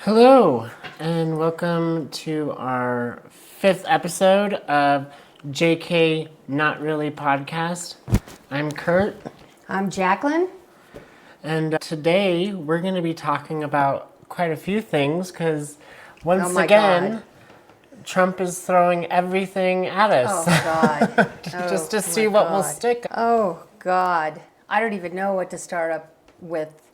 Hello, and welcome to our 5th episode of JK Not Really Podcast. I'm Kurt. I'm Jacqueline. And today we're going to be talking about quite a few things because once Oh my again, God. Trump is throwing everything at us. Oh God. just to Oh, see my what will God. stick. Oh God. I don't even know what to start up with.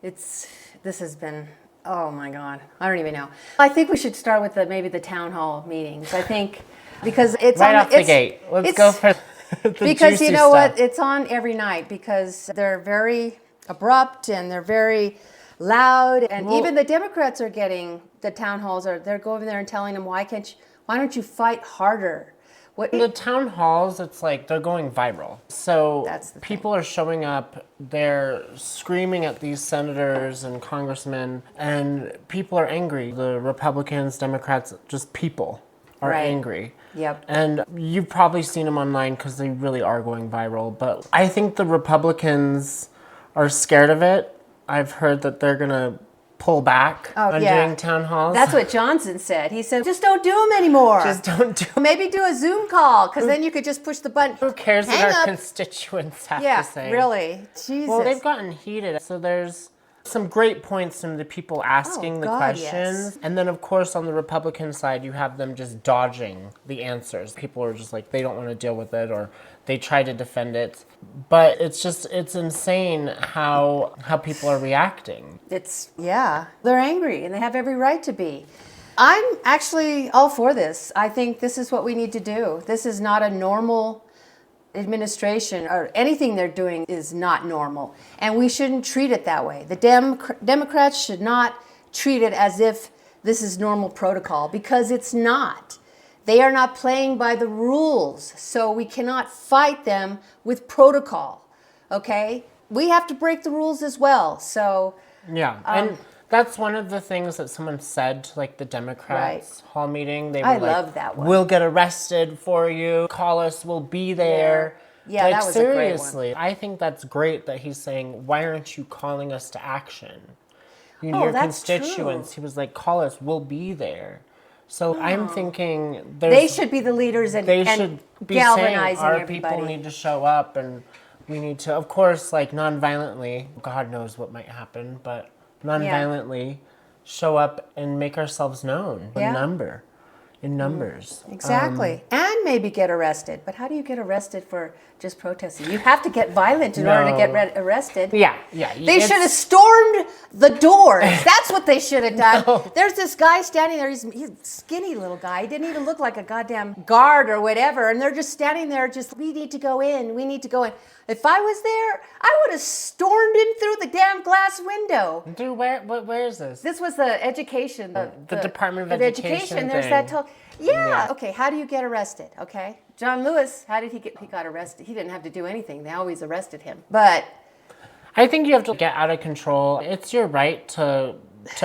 This has been, oh my God. I don't even know. I think we should start with maybe the town hall meetings. I think because it's Right on off the gate. Let's go for the because juicy you know stuff. what? It's on every night because they're very abrupt and they're very loud, and Well- even the Democrats are getting the town halls. They're going there and telling them why don't you fight harder? What? The town halls, it's like they're going viral. So That's the people are showing up, they're screaming at these senators and congressmen, and people are angry. The Republicans, Democrats, just people are Right. angry. Yep. And you've probably seen them online because they really are going viral. But I think the Republicans are scared of it. I've heard that they're going to pull back on doing town halls. That's what Johnson said. He said, just don't do them anymore. Just don't do. Maybe do a Zoom call, because then you could just push the button. Who cares Hang what our up. constituents have Yeah, to say? really. Jesus. Well, they've gotten heated. So there's some great points from the people asking the God, questions. yes. And then, of course, on the Republican side, you have them just dodging the answers. People are just like, they don't want to deal with it, or they try to defend it. But it's insane how people are reacting. They're angry, and they have every right to be. I'm actually all for this. I think this is what we need to do. This is not a normal administration, or anything they're doing is not normal, and we shouldn't treat it that way. The Democrats should not treat it as if this is normal protocol, because it's not. They are not playing by the rules, so we cannot fight them with protocol, okay? We have to break the rules as well, so... Yeah, and that's one of the things that someone said to like the Democrats hall meeting. They were I like, love that one. We'll get arrested for you. Call us. We'll be there. Yeah, like, that was a great one. seriously, I think that's great that he's saying, why aren't you calling us to action? Oh, Your that's constituents. true. He was like, call us. We'll be there. So I'm thinking They should be the leaders and should be galvanizing saying our everybody. people need to show up, and we need to, of course, like non-violently. God knows what might happen, but non-violently show up and make ourselves known in numbers. Exactly. And maybe get arrested. But how do you get arrested for just protesting? You have to get violent in order to get arrested. Yeah. They should have stormed the doors. That's what they should have done. There's this guy standing there. He's a skinny little guy. He didn't even look like a goddamn guard or whatever. And they're just standing there we need to go in. We need to go in. If I was there, I would have stormed in through the damn glass window. Dude, where is this? This was the education. The Department of Education There's thing. that. Yeah. Okay. How do you get arrested? Okay. John Lewis. How did he get? He got arrested. He didn't have to do anything. They always arrested him. But I think you have to get out of control. It's your right to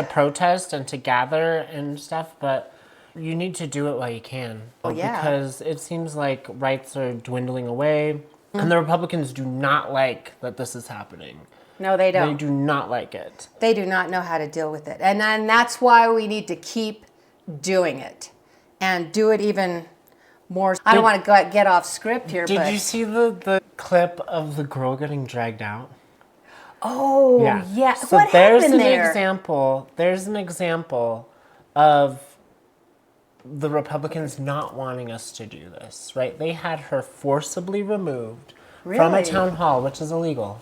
protest and to gather and stuff, but you need to do it while you can. Oh, yeah. Because it seems like rights are dwindling away, and the Republicans do not like that this is happening. no, they don't. They do not like it. They do not know how to deal with it, and then that's why we need to keep doing it, and do it even more. I don't want to get off script here, Did but you see the clip of the girl getting dragged out? oh yeah. So What there's happened an there? example. There's an example of the Republicans not wanting us to do this, right? They had her forcibly removed from a Really? town hall, which is illegal.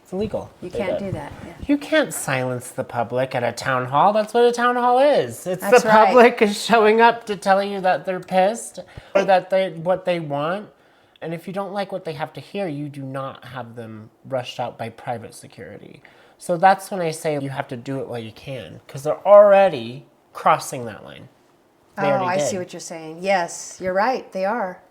It's illegal. You They can't did. do that. Yeah. You can't silence the public at a town hall. That's what a town hall is. It's That's the right. public is showing up to tell you that they're pissed or that what they want. And if you don't like what they have to hear, you do not have them rushed out by private security. So that's when I say you have to do it while you can, because they're already crossing that line. They already I did. see what you're saying. Yes, you're right. They are.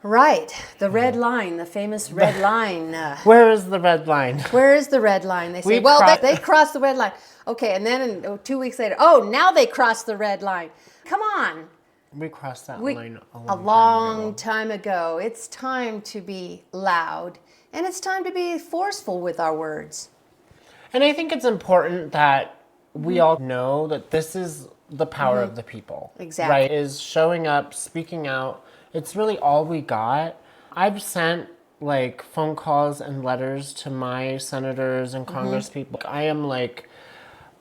Right. The red line, the famous red line. Where is the red line? Where is the red line? They say, they crossed the red line. Okay, and then 2 weeks later, now they crossed the red line. Come on. We crossed that line a long time ago. It's time to be loud, and it's time to be forceful with our words. And I think it's important that we all know that this is the power of the people. Exactly. Right? Is showing up, speaking out. It's really all we got. I've sent like phone calls and letters to my senators and congresspeople. I am like,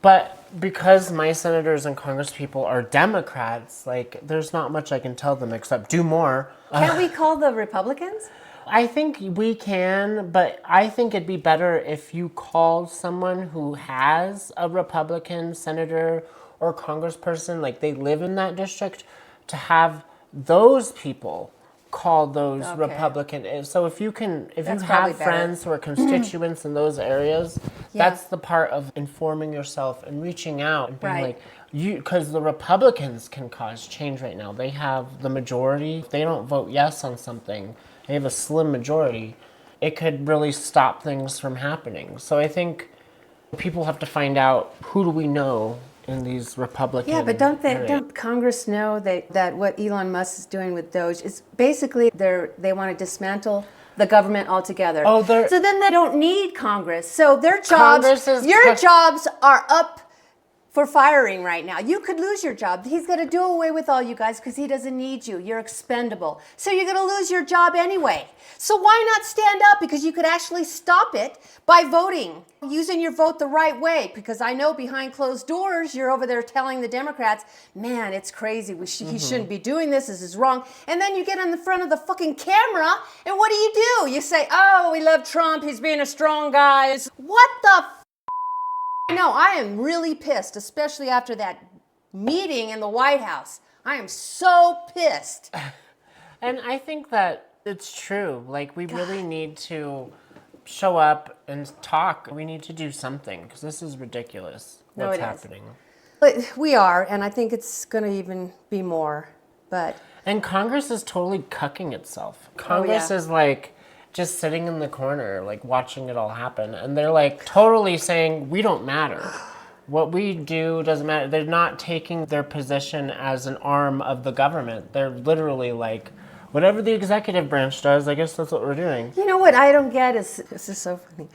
but because my senators and congresspeople are Democrats, like there's not much I can tell them except do more. Can't we call the Republicans? I think we can, but I think it'd be better if you called someone who has a Republican senator or congressperson, like they live in that district, to have those people call those Republican. So if you have friends who are constituents in those areas, that's the part of informing yourself and reaching out and being like, because the Republicans can cause change right now. They have the majority. If they don't vote yes on something, they have a slim majority. It could really stop things from happening. So I think people have to find out, who do we know in these Republican but don't Congress know that what Elon Musk is doing with Doge is basically they want to dismantle the government altogether. So then they don't need Congress. So their jobs, your jobs are up for firing right now. You could lose your job. He's going to do away with all you guys because he doesn't need you. You're expendable. So you're going to lose your job anyway. So why not stand up? Because you could actually stop it by voting, using your vote the right way. Because I know behind closed doors, you're over there telling the Democrats, man, it's crazy. He shouldn't be doing this. This is wrong. And then you get in the front of the fucking camera, and what do? You say, oh, we love Trump. He's being a strong guy. What the No, I am really pissed, especially after that meeting in the White House. I am so pissed. And I think that it's true. Like, we really need to show up and talk. We need to do something, because this is ridiculous what's happening. But we are, and I think it's going to even be more. And Congress is totally cucking itself. Congress is like just sitting in the corner, like watching it all happen. And they're like totally saying, we don't matter. What we do doesn't matter. They're not taking their position as an arm of the government. They're literally like, whatever the executive branch does, I guess that's what we're doing. You know what I don't get is, this is so funny.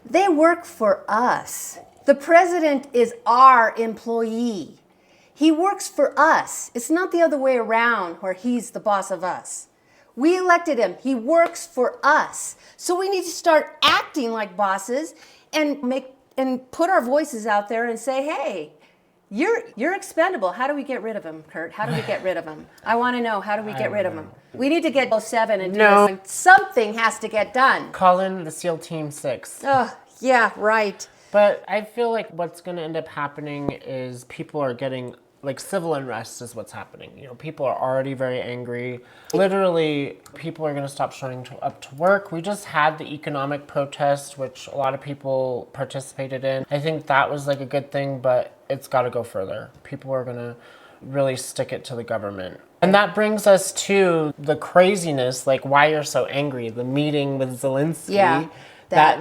They work for us. The president is our employee. He works for us. It's not the other way around where he's the boss of us. We elected him. He works for us. So we need to start acting like bosses and put our voices out there and say, hey, you're expendable. How do we get rid of him, Kurt? How do we get rid of him? I want to know, how do we get rid of him? We need to get 07 and do this. Something has to get done. Call in the SEAL Team 6. Oh, yeah, right. But I feel like what's going to end up happening is people are getting, like, civil unrest is what's happening. You know, people are already very angry. Literally, people are going to stop showing up to work. We just had the economic protest, which a lot of people participated in. I think that was like a good thing, but it's got to go further. People are going to really stick it to the government. And that brings us to the craziness, like why you're so angry, the meeting with Zelensky. Yeah. Oh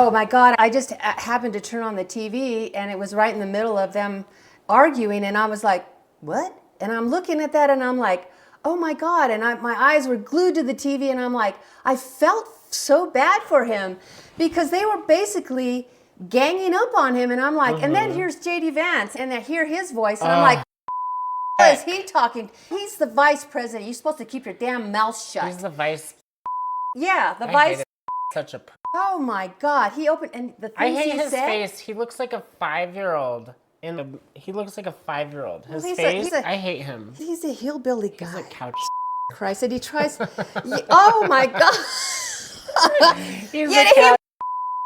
my God, I just happened to turn on the TV and it was right in the middle of them arguing and I was like, what? And I'm looking at that and I'm like, oh my God. And my eyes were glued to the TV and I'm like, I felt so bad for him because they were basically ganging up on him and I'm like, and then here's JD Vance and I hear his voice and I'm like, what is he talking? He's the vice president. You're supposed to keep your damn mouth shut. He's the vice. Yeah, the vice. Such a. Oh my God! He opened and the things he said. I hate his face. He looks like a 5-year-old. He looks like a 5-year-old. His face. I hate him. He's a hillbilly guy. He's a couch. Christ, and he tries. Oh my God! He's a couch.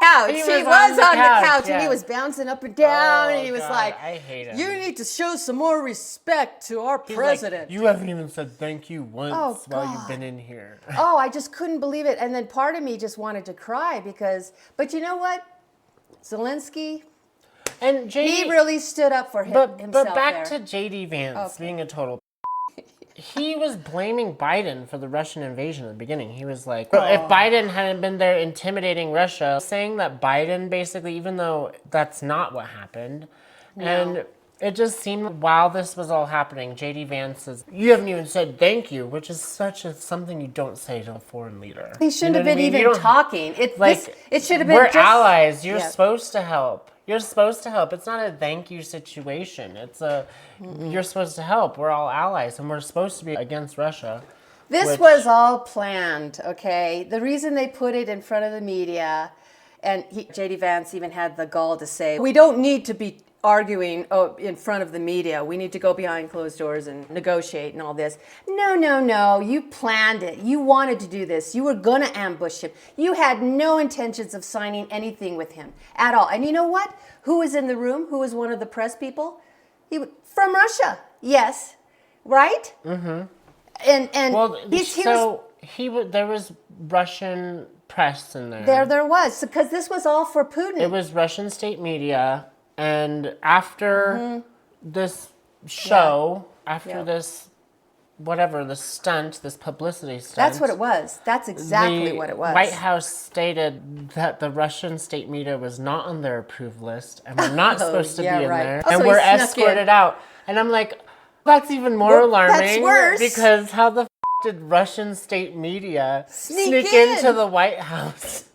He was on the couch yeah. and he was bouncing up and down and he was like, I hate him. You need to show some more respect to our president. Like, you haven't even said thank you once while you've been in here. Oh, I just couldn't believe it. And then part of me just wanted to cry but you know what? Zelensky, and he really stood up for himself. But back to JD Vance being a total. He was blaming Biden for the Russian invasion at the beginning. He was like, if Biden hadn't been there intimidating Russia, saying that Biden basically, even though that's not what happened. No. And It just seemed while this was all happening, JD Vance says, you haven't even said thank you, which is something you don't say to a foreign leader. He shouldn't have been even talking. It should have been we're just... allies. You're supposed to help. You're supposed to help. It's not a thank you situation. It's you're supposed to help. We're all allies, and we're supposed to be against Russia. This was all planned, okay? The reason they put it in front of the media, and JD Vance even had the gall to say, we don't need to be arguing in front of the media. We need to go behind closed doors and negotiate and all this. No. You planned it. You wanted to do this. You were going to ambush him. You had no intentions of signing anything with him at all. And you know what? Who was in the room? Who was one of the press people? From Russia. Yes. Right? Mm-hmm. There was Russian press in there. There was, because this was all for Putin. It was Russian state media. And after this show, this stunt, this publicity stunt. That's what it was. That's exactly what it was. The White House stated that the Russian state media was not on their approved list and we're not supposed to be in there. Also, and we're escorted out. And I'm like, that's even more alarming. That's worse. Because how the did Russian state media sneak into the White House?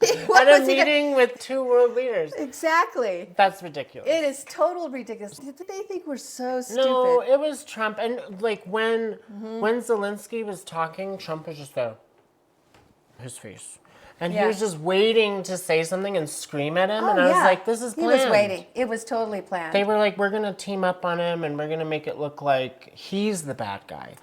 At a meeting with two world leaders. Exactly. That's ridiculous. It is total ridiculous. Did they think we're so stupid? No, it was Trump. And like when Zelensky was talking, Trump was just there. His face. And he was just waiting to say something and scream at him. And I was like, this is planned. He was waiting. It was totally planned. They were like, we're going to team up on him and we're going to make it look like he's the bad guy.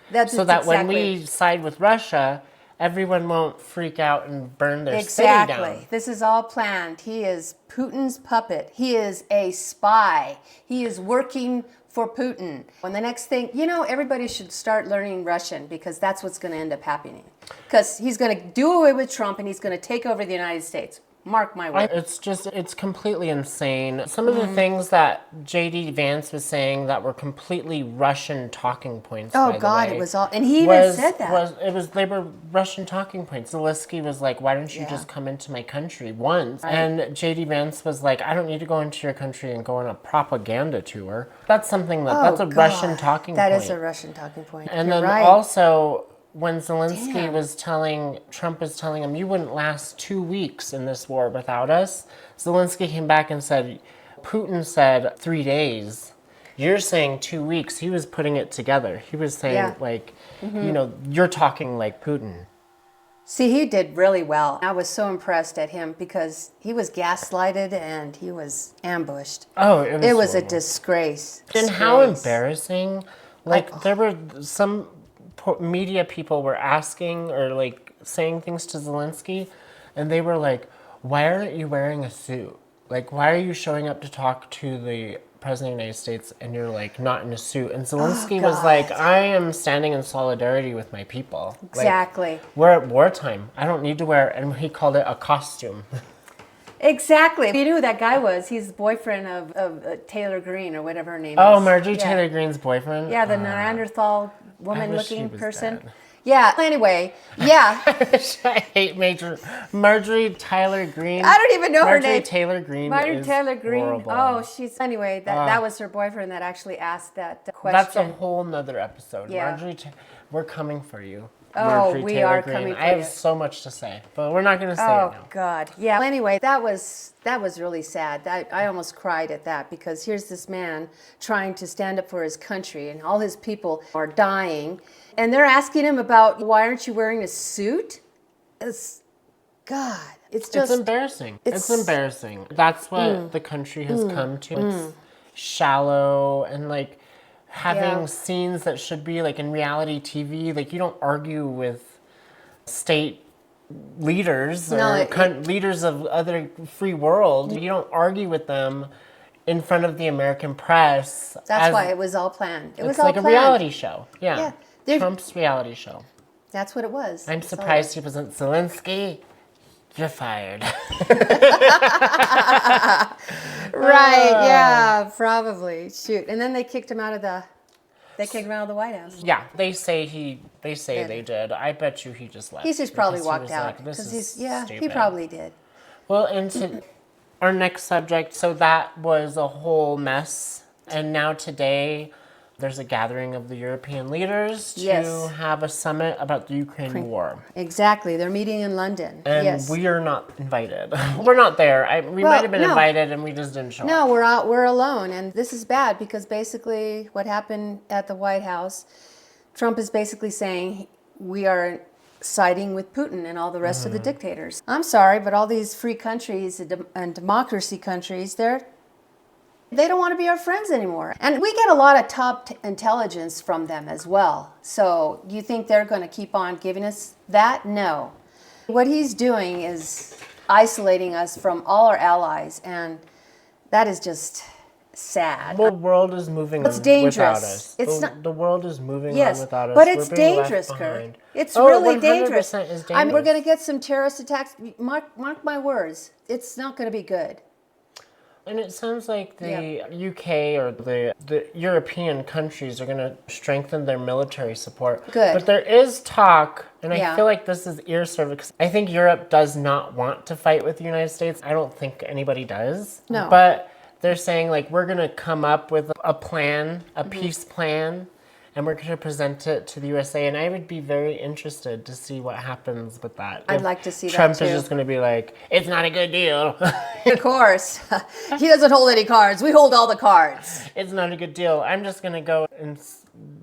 When we side with Russia, everyone won't freak out and burn their city down. Exactly. This is all planned. He is Putin's puppet. He is a spy. He is working for Putin. And the next thing, everybody should start learning Russian because that's what's going to end up happening. Because he's going to do away with Trump and he's going to take over the United States. Mark my word. It's completely insane. Some of the things that JD Vance was saying that were completely Russian talking points. Oh God, it was all, and he even said that. They were Russian talking points. Zelensky was like, why don't you just come into my country once? Right. And JD Vance was like, I don't need to go into your country and go on a propaganda tour. That's something that's a Russian talking point. That is a Russian talking point. And then also, when Zelensky Trump was telling him, you wouldn't last 2 weeks in this war without us. Zelensky came back and said, Putin said 3 days. You're saying 2 weeks. He was putting it together. He was saying, you're talking like Putin. See, he did really well. I was so impressed at him because he was gaslighted and he was ambushed. Oh, it was a disgrace. And how embarrassing. There were some media people were asking or saying things to Zelensky, and they were like, why aren't you wearing a suit? Why are you showing up to talk to the President of the United States and you're not in a suit? And Zelensky was like, I am standing in solidarity with my people. Exactly. We're at wartime. I don't need to wear, and he called it a costume. Exactly. You knew who that guy was. He's the boyfriend of Taylor Greene or whatever her name is. Oh, Marjorie Taylor Greene's boyfriend? Yeah, the Neanderthal woman-looking person. Dead. Yeah, anyway, yeah. I hate Marjorie Taylor Greene. I don't even know her name. Marjorie Taylor Greene is horrible. Oh, anyway, that was her boyfriend that actually asked that question. That's a whole nother episode. Yeah. We're coming for you. Oh, we are coming for you. I have so much to say, but we're not going to say it now. Oh, God. Yeah. Anyway, that was really sad. I almost cried at that because here's this man trying to stand up for his country and all his people are dying. And they're asking him about, why aren't you wearing a suit? It's embarrassing. It's embarrassing. That's what the country has come to. It's shallow and having scenes that should be in reality TV. You don't argue with state leaders or leaders of other free world. You don't argue with them in front of the American press. That's why it was all planned. It was all like planned. A reality show. Yeah. Yeah. Trump's reality show. That's what it was. I'm surprised he wasn't Zelensky. You're fired. Right, yeah, probably. Shoot. And then they kicked him out of the White House. Yeah, they say they did. I bet you he just left. He's just probably walked out. He probably did. Well, into our next subject, so that was a whole mess And now today, there's a gathering of the European leaders to Yes. have a summit about the Ukraine war. Exactly. They're meeting in London. And yes. we are not invited. We're not there. We Well, might have been no. invited and we just didn't show up. No, we're out. We're alone, and this is bad because basically, what happened at the White House, Trump is basically saying we are siding with Putin and all the rest of the dictators. I'm sorry, but all these free countries and democracy countries, they don't want to be our friends anymore. And we get a lot of top intelligence from them as well. So you think they're going to keep on giving us that? No. What he's doing is isolating us from all our allies, and that is just sad. Well, the world is moving It's on dangerous. without us. It's the world is moving Yes, on without us. but it's We're being left dangerous, Kurt. behind. It's Oh, really 100% dangerous. is dangerous. I mean, we're going to get some terrorist attacks. Mark my words. It's not going to be good. And it sounds like the UK or the European countries are going to strengthen their military support. Good. But there is talk, and I Yeah. feel like this is ear service. I think Europe does not want to fight with the United States. I don't think anybody does. No. But they're saying, like, we're going to come up with a plan, a Mm-hmm. peace plan, and we're going to present it to the USA. And I would be very interested to see what happens with that. I'd If like to see that, Trump too. is just going to be like, it's not a good deal. Of course. He doesn't hold any cards. We hold all the cards. It's not a good deal. I'm just going to go and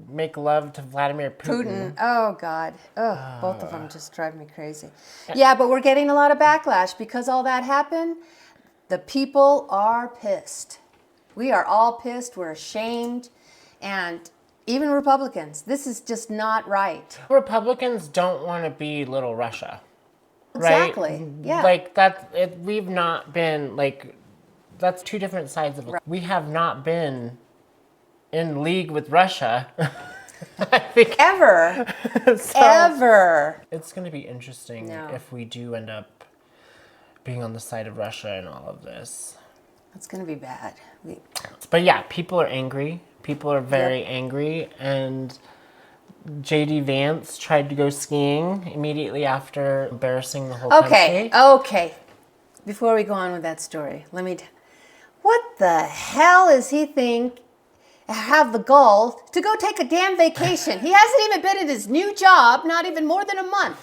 make love to Vladimir Putin. Oh, God. Oh, both of them just drive me crazy. Yeah, but we're getting a lot of backlash because all that happened. The people are pissed. We are all pissed. We're ashamed. And even Republicans, this is just not right. Republicans don't want to be little Russia. Right? Exactly. Yeah. Like, we've not been, like, that's two different sides of it. We have not been in league with Russia. I think. Ever. So, Ever. it's going to be interesting No. if we do end up being on the side of Russia in all of this. It's going to be bad. But yeah, people are angry. People are very angry. And J.D. Vance tried to go skiing immediately after embarrassing the whole country. Okay. Before we go on with that story, what the hell is he have the gall to go take a damn vacation? He hasn't even been in his new job, not even more than a month.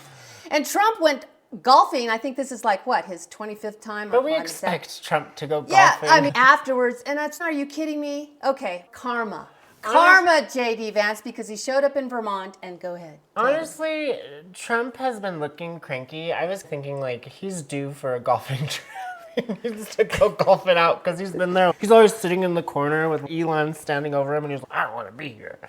And Trump went golfing. I think this is like, what, his 25th time? But we expect Trump to go golfing. Yeah, I mean, afterwards. And are you kidding me? Okay, karma. Karma, J.D. Vance, because he showed up in Vermont. And go ahead. Honestly, Trump has been looking cranky. I was thinking, like, he's due for a golfing trip. He needs to go golfing out because he's been there. He's always sitting in the corner with Elon standing over him, and he's like, I don't want to be here.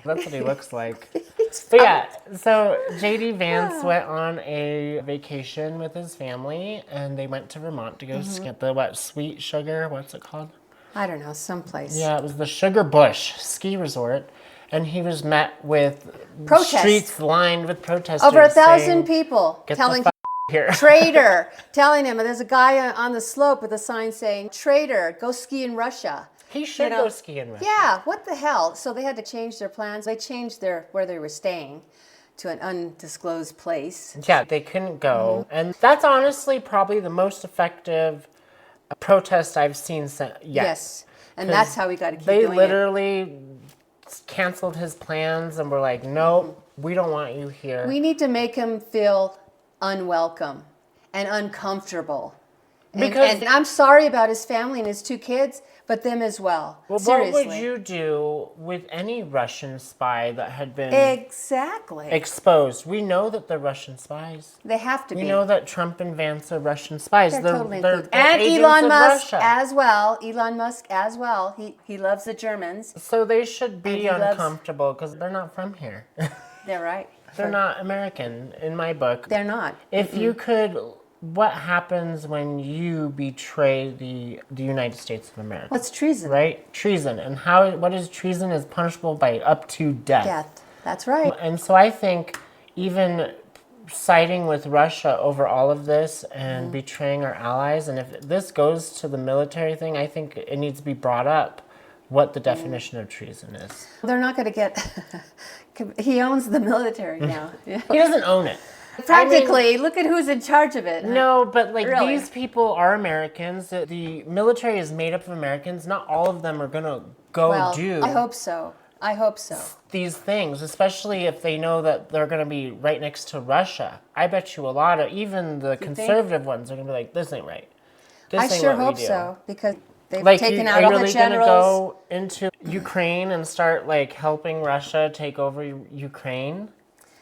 That's what he looks like. But yeah, so J.D. Vance went on a vacation with his family, and they went to Vermont to go ski at the, Sweet Sugar, what's it called? I don't know, someplace. Yeah, it was the Sugar Bush ski resort, and he was met with Protests. streets lined with protesters. Over 1,000 saying, people Get telling the here. traitor, telling him, there's a guy on the slope with a sign saying, traitor, go ski in Russia. He should go ski in Russia. Yeah, what the hell? So they had to change their plans. They changed where they were staying to an undisclosed place. Yeah, they couldn't go. And that's honestly probably the most effective protest I've seen yet. Yes, and that's how we got to keep They doing literally canceled his plans and were like, nope, we don't want you here. We need to make him feel unwelcome and uncomfortable. And I'm sorry about his family and his 2 kids, but them as well. Well, Seriously. what would you do with any Russian spy that had been Exactly. exposed? We know that they're Russian spies. They have to be. We know that Trump and Vance are Russian spies. They're totally they're included. And agents Elon of Musk Russia. as well. Elon Musk as well. He loves the Germans. So they should be he loves- uncomfortable because they're not from here. They're right. They're not American in my book. They're not. If you could, what happens when you betray the United States of America? What's treason? Right? Treason. And what is treason is punishable by up to death. Death. That's right. And so I think even siding with Russia over all of this and betraying our allies, and if this goes to the military thing, I think it needs to be brought up what the definition of treason is. They're not going to get... He owns the military now. Yeah. He doesn't own it. Practically, look at who's in charge of it. No, but like Really? these people are Americans. The military is made up of Americans. Not all of them are going to go do I hope so. I hope so. these things, especially if they know that they're going to be right next to Russia. I bet you a lot of, even the conservative ones are going to be like, this ain't right. This I ain't sure what we hope do. so, because they've Like, taken are out you all really the going to generals. go into Ukraine and start like helping Russia take over Ukraine?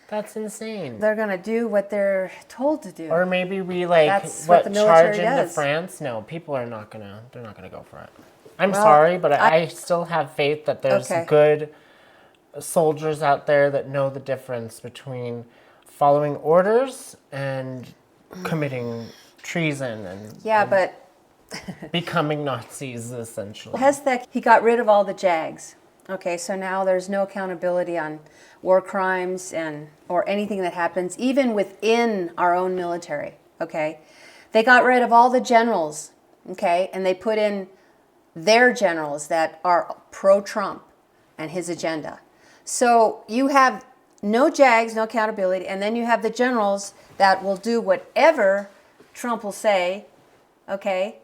That's insane. They're going to do what they're told to do. Or maybe we like That's what the charge military into does. France? No, people are not gonna. They're not gonna go for it. I'm sorry, but I still have faith that there's good soldiers out there that know the difference between following orders and committing treason and but becoming Nazis essentially. Hestek, he got rid of all the JAGs. Okay, so now there's no accountability on war crimes or anything that happens, even within our own military. Okay, they got rid of all the generals. Okay, and they put in their generals that are pro-Trump and his agenda. So you have no JAGs, no accountability, and then you have the generals that will do whatever Trump will say. Okay.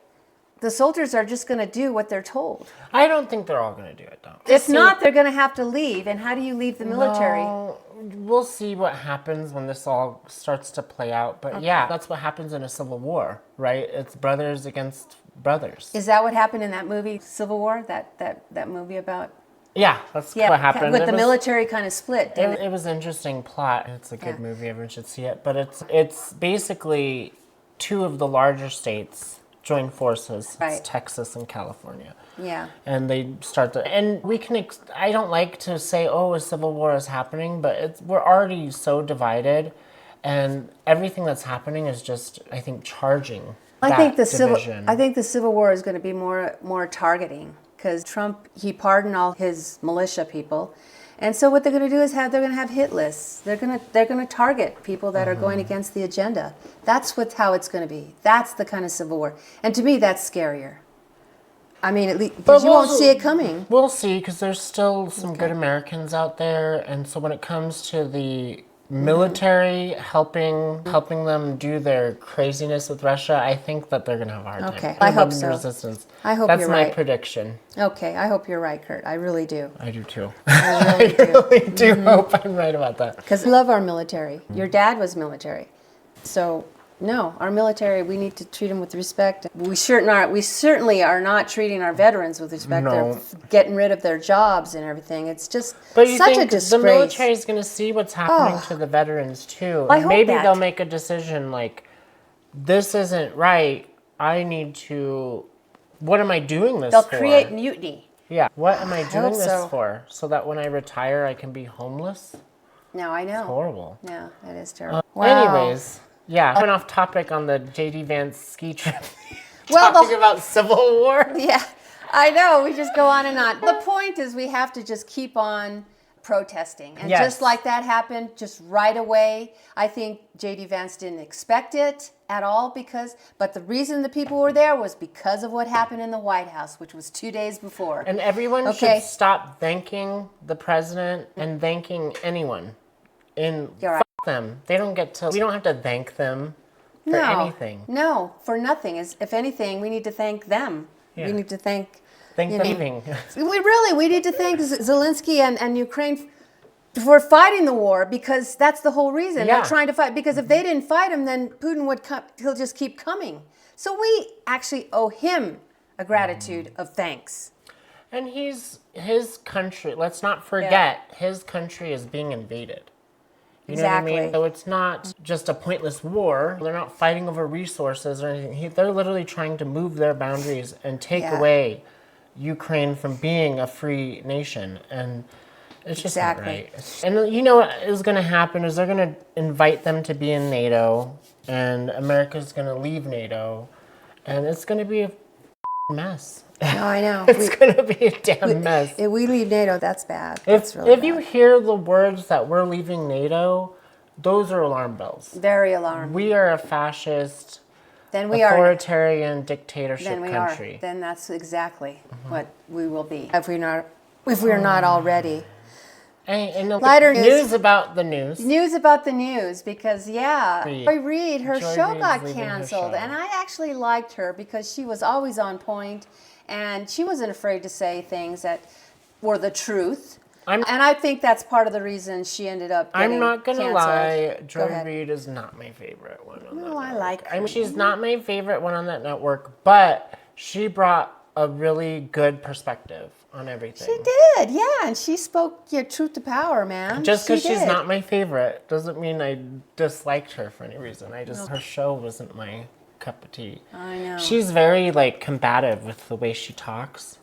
The soldiers are just going to do what they're told. I don't think they're all going to do it, though. If not, they're going to have to leave. And how do you leave the military? No, we'll see what happens when this all starts to play out. But yeah, that's what happens in a civil war, right? It's brothers against brothers. Is that what happened in that movie, Civil War? That movie about? Yeah, that's what happened. With the military kind of split. It was an interesting plot. It's a good movie. Everyone should see it. But it's basically two of the larger states join forces. Right. It's Texas and California. Yeah. And they start to, and we can, I don't like to say, oh, a civil war is happening, but we're already so divided, and everything that's happening is just, I think, charging I think the Civil War is going to be more targeting, because Trump, he pardoned all his militia people. And so what they're going to do is they're going to have hit lists. They're going to target people that are going against the agenda. That's how it's going to be. That's the kind of civil war. And to me, that's scarier. I mean, at least because you won't see it coming. We'll see, because there's still some good Americans out there, and so when it comes to the military helping them do their craziness with Russia, I think that they're going to have a hard time. Okay, I hope so. Resistance. I hope that's you're my right. prediction. Okay, I hope you're right, Kurt. I really do. I do too. I really do. Hope I'm right about that. Because we love our military. Your dad was military. So, no, our military, we need to treat them with respect. We certainly are not treating our veterans with respect. No. They're getting rid of their jobs and everything. It's just But you such a think disgrace. the military is going to see what's happening to the veterans too. I hope Maybe that. they'll make a decision like, this isn't right. I need to, what am I doing this They'll for? create mutiny. Yeah. What am I doing hope this so. for? So that when I retire, I can be homeless? No, I know. Horrible. Yeah, that is terrible. Anyways, yeah, I went off topic on the J.D. Vance ski trip. Well, Talking about Civil War. Yeah, I know. We just go on and on. The point is we have to just keep on protesting. And just like that happened, just right away, I think J.D. Vance didn't expect it at all but the reason the people were there was because of what happened in the White House, which was 2 days before. And everyone should stop thanking the president and thanking anyone. Them. They don't get to, we don't have to thank them for anything. No, for nothing. If anything, we need to thank them. Yeah. We need to thank them. We need to thank Zelensky and Ukraine for fighting the war, because that's the whole reason. They're trying to fight, because if they didn't fight him, then Putin would come, he'll just keep coming. So we actually owe him a gratitude of thanks. And his country, let's not forget, his country is being invaded. You know what I mean? So it's not just a pointless war. They're not fighting over resources or anything. They're literally trying to move their boundaries and take away Ukraine from being a free nation. And it's just not right. And you know what is going to happen is they're going to invite them to be in NATO, and America's going to leave NATO, and it's going to be a mess. No, I know. It's going to be a damn mess. If we leave NATO, that's bad. If you hear the words that we're leaving NATO, those are alarm bells. Very alarming. We are a fascist, authoritarian dictatorship country. Then that's exactly what we will be if we're not already. And lighter news about the news. News about the news, because Joy Reid, her show got canceled, and I actually liked her because she was always on point. and she wasn't afraid to say things that were the truth. And I think that's part of the reason she ended up getting I'm not going to lie, Go Joy ahead. Reid is not my favorite one on that No, I network. like her. I mean, she's not my favorite one on that network, but she brought a really good perspective on everything. She did, yeah, and she spoke your truth to power, man. Just because She she's did. not my favorite doesn't mean I disliked her for any reason. Her show wasn't my cup of tea. I know. She's very like combative with the way she talks,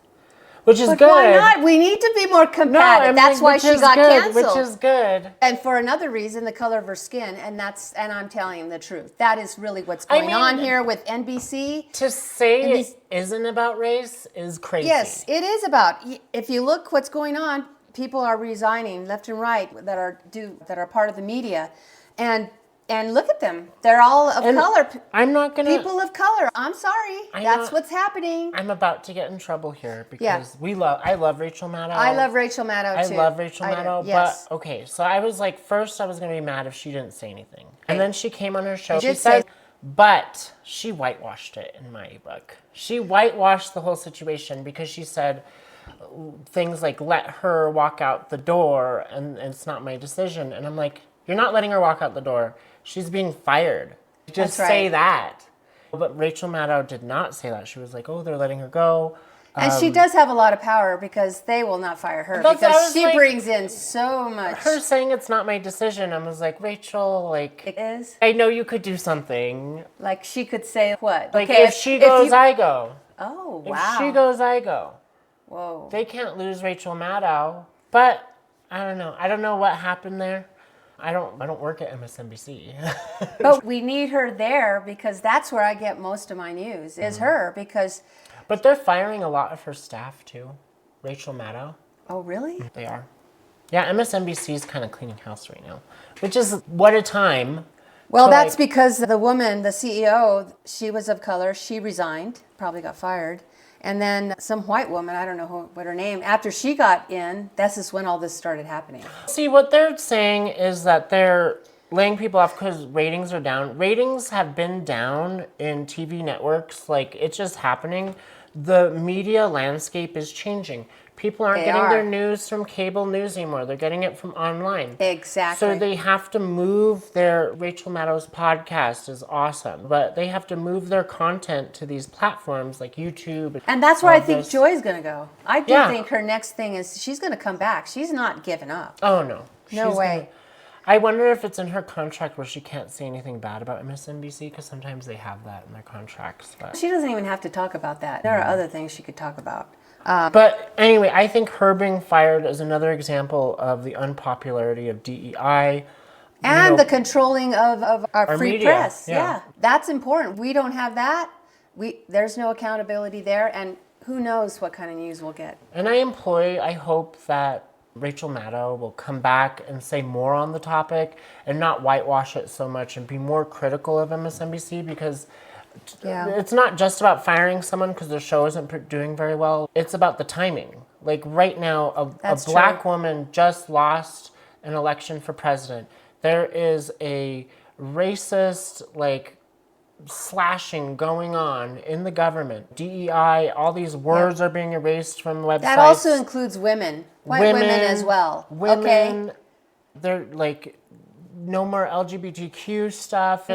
which is But good. why not? We need to be more combative. That's why she got canceled. Which is good. And for another reason, the color of her skin, and I'm telling you the truth. That is really what's going on here with NBC. To say it isn't about race is crazy. Yes, it is about. If you look what's going on, people are resigning left and right that are part of the media, and look at them. They're all of color. I'm not gonna. People of color. I'm sorry. That's what's happening. I'm about to get in trouble here because I love Rachel Maddow. I love Rachel Maddow too. I love Rachel Maddow. Yes. But okay, so I was like, first I was gonna be mad if she didn't say anything, and then she came on her show. She said, but she whitewashed it in my book. She whitewashed the whole situation because she said things like, "Let her walk out the door," and it's not my decision. And I'm like, you're not letting her walk out the door. She's being fired. Just say that. But Rachel Maddow did not say that. She was like, oh, they're letting her go. And she does have a lot of power because they will not fire her because she brings in so much. Her saying it's not my decision, I was like, Rachel, like... It is? I know you could do something. Like she could say what? Like, if she goes, I go. Oh, wow. If she goes, I go. Whoa. They can't lose Rachel Maddow. But, I don't know. I don't know what happened there. I don't work at MSNBC. But we need her there because that's where I get most of my news, is her, because... But they're firing a lot of her staff, too. Rachel Maddow. Oh, really? They are. Yeah, MSNBC is kind of cleaning house right now, which is what a time. Well, that's because the woman, the CEO, she was of color. She resigned, probably got fired. And then some white woman, I don't know what her name, after she got in, this is when all this started happening. See, what they're saying is that they're laying people off because ratings are down. Ratings have been down in TV networks. Like, it's just happening. The media landscape is changing. People aren't getting their news from cable news anymore. They're getting it from online. Exactly. So they have to move their... Rachel Maddow's podcast is awesome, but they have to move their content to these platforms like YouTube. And that's where I think Joy's going to go. I do think her next thing is she's going to come back. She's not giving up. Oh, no. No way. I wonder if it's in her contract where she can't say anything bad about MSNBC, because sometimes they have that in their contracts. But she doesn't even have to talk about that. There are other things she could talk about. But anyway, I think her being fired is another example of the unpopularity of DEI. And the controlling of our free media. press. Yeah. That's important. We don't have that. There's no accountability there. And who knows what kind of news we'll get. And I hope that Rachel Maddow will come back and say more on the topic and not whitewash it so much and be more critical of MSNBC, because it's not just about firing someone because their show isn't doing very well. It's about the timing. Like right now, a black woman just lost an election for president. There is a racist, slashing going on in the government. DEI, all these words are being erased from websites. That also includes women. White women as well. Women, they're no more LGBTQ stuff.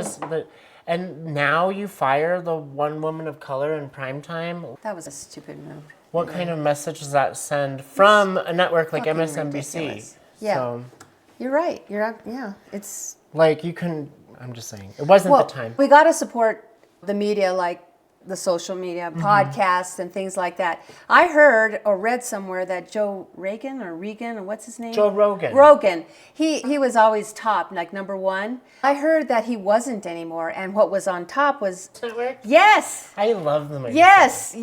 And now you fire the one woman of color in primetime. That was a stupid move. What kind of message does that send from a network like MSNBC? Ridiculous. Yeah. So, you're right. It's... I'm just saying, it wasn't the time. We got to support the media, like the social media, podcasts and things like that. I heard or read somewhere that Joe Rogan, or what's his name? Joe Rogan. Rogan. He was always top, number one. I heard that he wasn't anymore, and what was on top was... Network? Yes. I love them. Yes.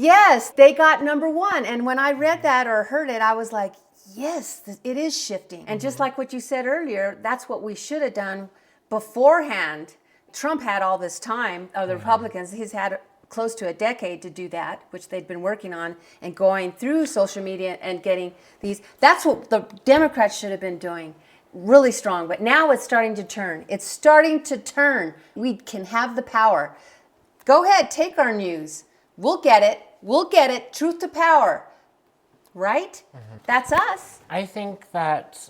They got number one. And when I read that or heard it, I was like, yes, it is shifting. And just like what you said earlier, that's what we should have done beforehand. Trump had all this time, the Republicans, he's had close to a decade to do that, which they'd been working on and going through social media and getting these. That's what the Democrats should have been doing, really strong. But now it's starting to turn. It's starting to turn. We can have the power. Go ahead, take our news. We'll get it. We'll get it. Truth to power. Right? That's us. I think that,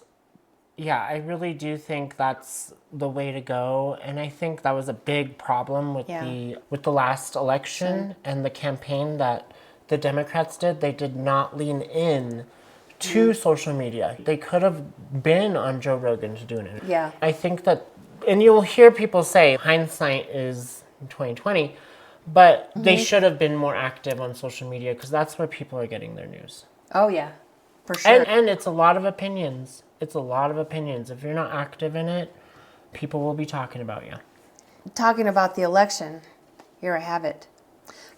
yeah, I really do think that's the way to go. And I think that was a big problem with the last election and the campaign that the Democrats did. They did not lean in to social media. They could have been on Joe Rogan to do an interview. Yeah. I think that, and you'll hear people say hindsight is 2020, but they should have been more active on social media because that's where people are getting their news. Oh, yeah. For sure. And it's a lot of opinions. It's a lot of opinions. If you're not active in it, people will be talking about you. Talking about the election, here I have it.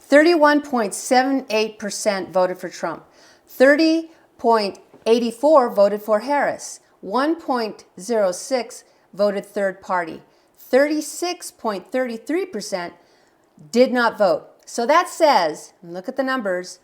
31.78% voted for Trump. 30.84% voted for Harris. 1.06% voted third party. 36.33% did not vote. So that says, look at the numbers,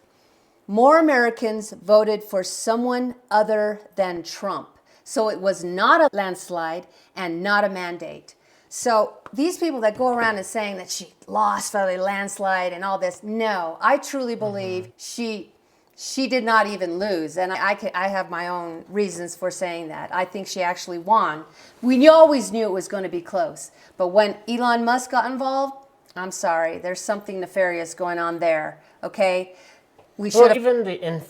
more Americans voted for someone other than Trump. So it was not a landslide and not a mandate. So these people that go around and saying that she lost by a landslide and all this, no, I truly believe she did not even lose. And I have my own reasons for saying that. I think she actually won. We always knew it was going to be close. But when Elon Musk got involved, I'm sorry, there's something nefarious going on there, okay? We should even the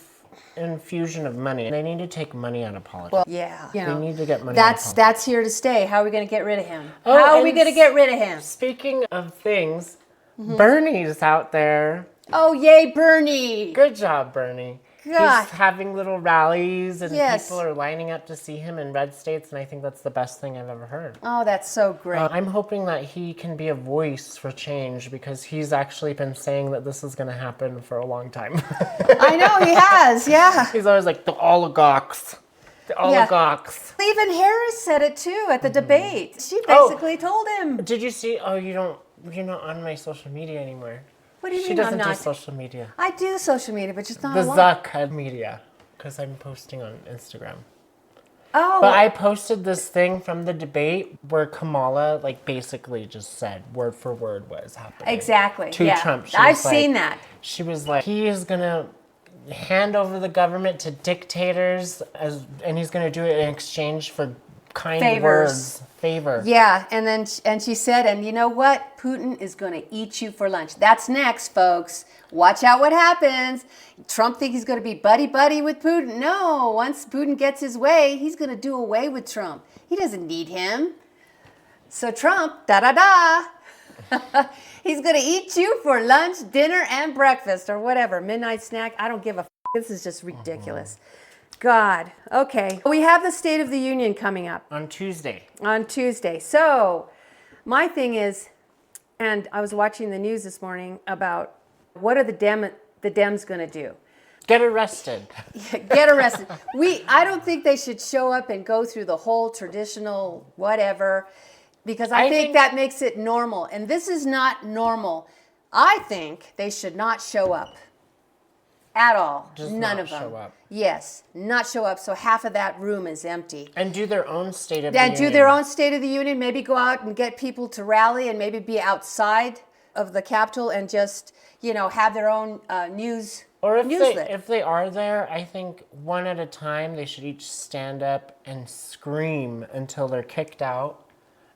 infusion of money. They need to take money out of politics. Well, yeah. You know, they need to get money out of politics. That's here to stay. How are we going to get rid of him? How are we going to get rid of him? Speaking of things, Bernie's out there. Oh, yay, Bernie. Good job, Bernie. God. He's having little rallies and Yes. people are lining up to see him in red states, and I think that's the best thing I've ever heard. Oh, that's so great. I'm hoping that he can be a voice for change because he's actually been saying that this is going to happen for a long time. I know, he has, yeah. He's always like, the oligarchs. The oligarchs. Even Harris said it too at the debate. She basically told him. Did you see? Oh, you're not on my social media anymore. What do you She mean doesn't I'm do not? social media. I do social media, but just not The a lot. Zuck media, because I'm posting on Instagram. Oh. But I posted this thing from the debate where Kamala, like, basically just said word for word what is happening. Exactly. To yeah. Trump. I've seen that. She was like, he is going to hand over the government to dictators, and he's going to do it in exchange for kind Favors. words. Favor. Yeah, and she said, and you know what? Putin is going to eat you for lunch. That's next, folks. Watch out what happens. Trump thinks he's going to be buddy-buddy with Putin. No, once Putin gets his way, he's going to do away with Trump. He doesn't need him. So Trump, da-da-da. He's going to eat you for lunch, dinner, and breakfast, or whatever. Midnight snack. I don't give a f***. This is just ridiculous. God. Okay. We have the State of the Union coming up. On Tuesday. So my thing is, and I was watching the news this morning about what are the Dems going to do? Get arrested. Get arrested. I don't think they should show up and go through the whole traditional whatever, because I think that makes it normal. And this is not normal. I think they should not show up at all. Just None not of them. show up. Yes, not show up. So half of that room is empty. And do their own State of the Union. Do their own State of the Union. Maybe go out and get people to rally and maybe be outside of the Capitol and just, have their own news. Or newslet. if they are there, I think one at a time they should each stand up and scream until they're kicked out.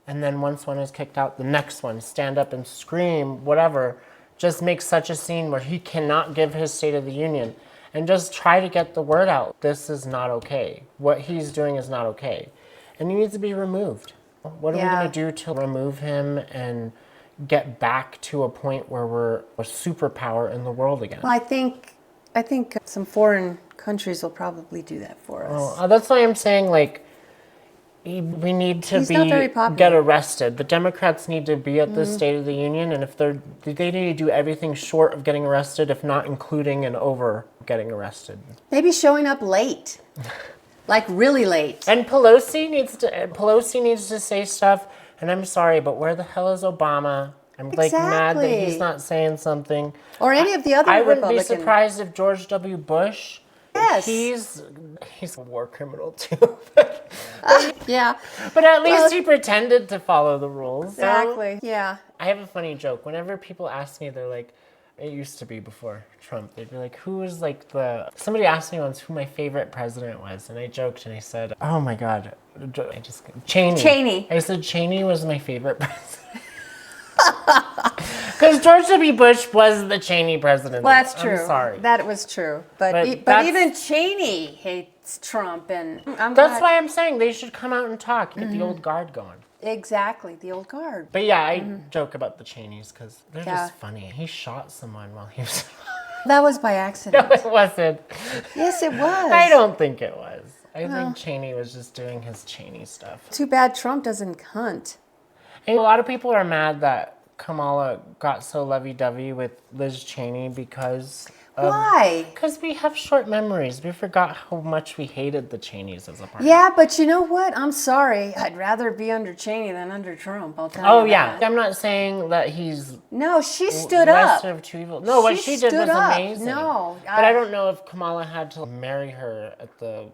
And then once one is kicked out, the next one stand up and scream, whatever. Just make such a scene where he cannot give his State of the Union. And just try to get the word out. This is not okay. What he's doing is not okay. And he needs to be removed. What are we going to do to remove him and get back to a point where we're a superpower in the world again? Well, I think some foreign countries will probably do that for us. That's why I'm saying, we need to not very popular. get arrested. The Democrats need to be at the State of the Union, and if they need to do everything short of getting arrested, if not including and over getting arrested. Maybe showing up late, like really late. And Pelosi needs to say stuff. And I'm sorry, but where the hell is Obama? I'm mad that he's not saying something. Or any of the other I Republican. wouldn't be surprised if George W. Bush. Yes. He's a war criminal too. Yeah. But at least he pretended to follow the rules. Exactly. Yeah. I have a funny joke. Whenever people ask me, they're like, It used to be before Trump. They'd be like, who was like the... Somebody asked me once who my favorite president was, and I joked and I said, oh my God. Cheney. Cheney. I said Cheney was my favorite president. Because George W. Bush was the Cheney president. Well, that's true. I'm sorry. That was true. But even Cheney hates Trump, and that's why I'm saying they should come out and talk, get the old guard going. Exactly, the old guard. But yeah, I joke about the Cheneys because they're just funny. He shot someone while he was... That was by accident. No, it wasn't. Yes, it was. I don't think it was. I think Cheney was just doing his Cheney stuff. Too bad Trump doesn't hunt. And a lot of people are mad that Kamala got so lovey-dovey with Liz Cheney because... Why? Because we have short memories. We forgot how much we hated the Cheneys as a party. Yeah, but you know what? I'm sorry. I'd rather be under Cheney than under Trump. I'll tell you. Oh, yeah. I'm not saying that he's... No, she stood up. Lesser of two evils. No, what she did was amazing. No. But I don't know if Kamala had to marry her at the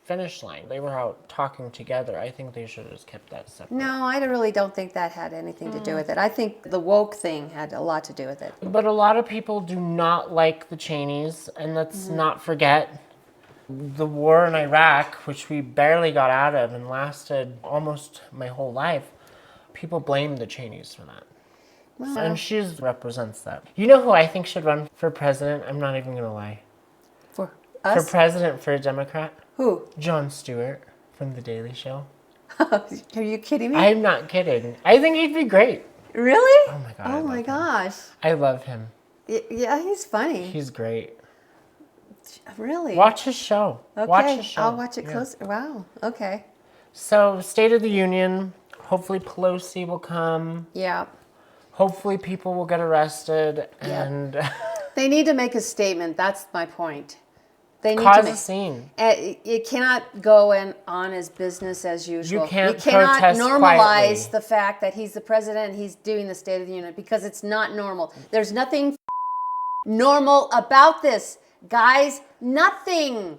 finish line. They were out talking together. I think they should have just kept that separate. No, I really don't think that had anything to do with it. I think the woke thing had a lot to do with it. But a lot of people do not like the Cheneys, and let's not forget the war in Iraq, which we barely got out of and lasted almost my whole life. People blame the Cheneys for that. Well, and she represents that. You know who I think should run for president? I'm not even going to lie. For us? For president for a Democrat? Who? Jon Stewart from The Daily Show. Are you kidding me? I'm not kidding. I think he'd be great. Really? Oh my God. Oh my gosh. I love him. Yeah, he's funny. He's great. Really? Watch his show. Okay. Watch his show. I'll watch it close. Wow. Okay. So, State of the Union. Hopefully Pelosi will come. Yeah. Hopefully people will get arrested and... They need to make a statement. That's my point. They need cause a scene. It cannot go on as business as usual. You cannot normalize quietly. the fact that he's the president and he's doing the State of the Union because it's not normal. There's nothing normal about this. Guys, nothing.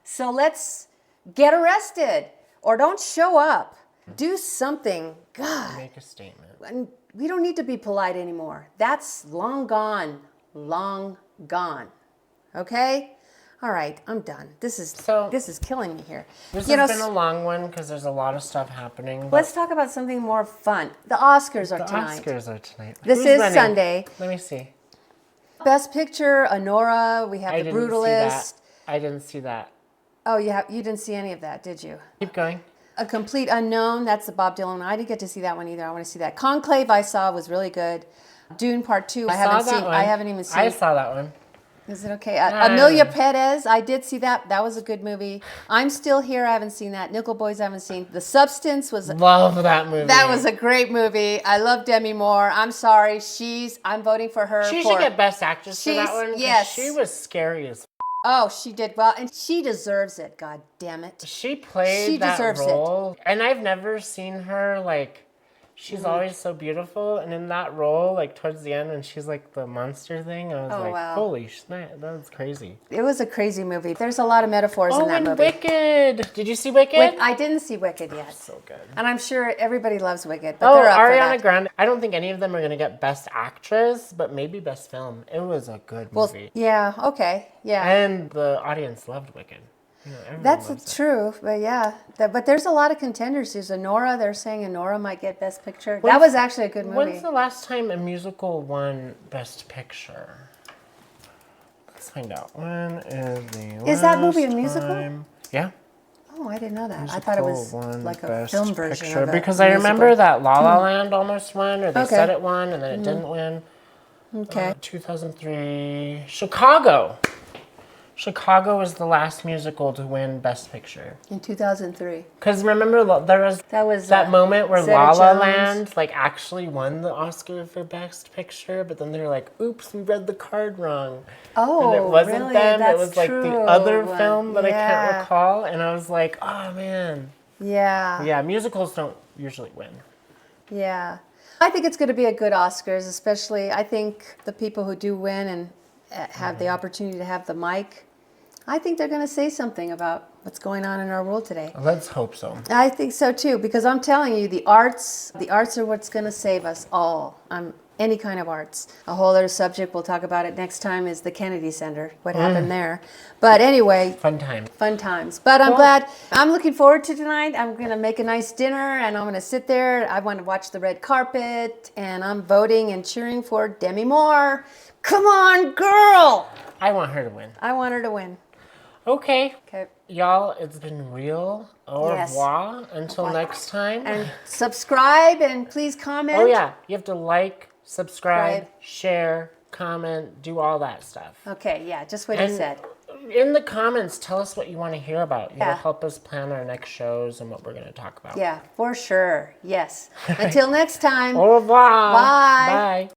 So let's get arrested or don't show up. Do something. God. Make a statement. And we don't need to be polite anymore. That's long gone. Long gone. Okay? All right, I'm done. This is killing me here. This has been a long one because there's a lot of stuff happening. Let's talk about something more fun. The Oscars are tonight. The Oscars are tonight. This is Sunday. Let me see. Best Picture, Honora. We have The Brutalist. I didn't see that. Oh, you didn't see any of that, did you? Keep going. A Complete Unknown. That's the Bob Dylan one. I didn't get to see that one either. I want to see that. Conclave I saw was really good. Dune Part 2. I haven't even seen. I saw that one. Is it okay? Amelia Perez, I did see that. That was a good movie. I'm Still Here, I haven't seen that. Nickel Boys, I haven't seen. The Substance was... Love that movie. That was a great movie. I love Demi Moore. I'm sorry. I'm voting for her. She should get Best Actress for that one. Yes. She was scary as... Oh, she did well. And she deserves it, God damn it. She played that role. And I've never seen her, like... She's always so beautiful, and in that role, like towards the end, when she's like the monster thing, I was like, holy snap, that was crazy. It was a crazy movie. There's a lot of metaphors in that movie. Wicked! Did you see Wicked? I didn't see Wicked yet. So good. And I'm sure everybody loves Wicked, but they're up Ariana for that. Grande. I don't think any of them are going to get Best Actress, but maybe Best Film. It was a good movie. Yeah, okay, yeah. And the audience loved Wicked. That's true, but yeah. But there's a lot of contenders. There's Honora. They're saying Honora might get Best Picture. That was actually a good movie. When's the last time a musical won Best Picture? Let's find out. When is the last Is that movie a musical? time? Yeah. Oh, I didn't know that. I thought it was like a film version of it. Because I remember that La La Land almost won, or they said it won, and then it didn't win. Okay. 2003. Chicago. Chicago was the last musical to win Best Picture. In 2003. Because remember, there was that moment where La La Land actually won the Oscar for Best Picture, but then they were like, oops, we read the card wrong. Oh, and it wasn't really? them. That's it was like true. the other film that I can't recall. And I was like, oh, man. Yeah. Yeah, musicals don't usually win. Yeah. I think it's going to be a good Oscars, especially I think the people who do win and have the opportunity to have the mic, I think they're going to say something about what's going on in our world today. Let's hope so. I think so too, because I'm telling you, the arts are what's going to save us all. Any kind of arts. A whole other subject, we'll talk about it next time, is the Kennedy Center, what happened there. But anyway, Fun time. fun times. But I'm glad, I'm looking forward to tonight. I'm going to make a nice dinner and I'm going to sit there. I want to watch the red carpet and I'm voting and cheering for Demi Moore. Come on, girl! I want her to win. I want her to win. Okay. Okay. Y'all, it's been real. Au revoir. Until next time. And subscribe and please comment. Oh, yeah. You have to like, subscribe, share, comment, do all that stuff. Okay, yeah, just what you said. In the comments, tell us what you want to hear about. It'll help us plan our next shows and what we're going to talk about. Yeah, for sure. Yes. Until next time. Au revoir. Bye. Bye.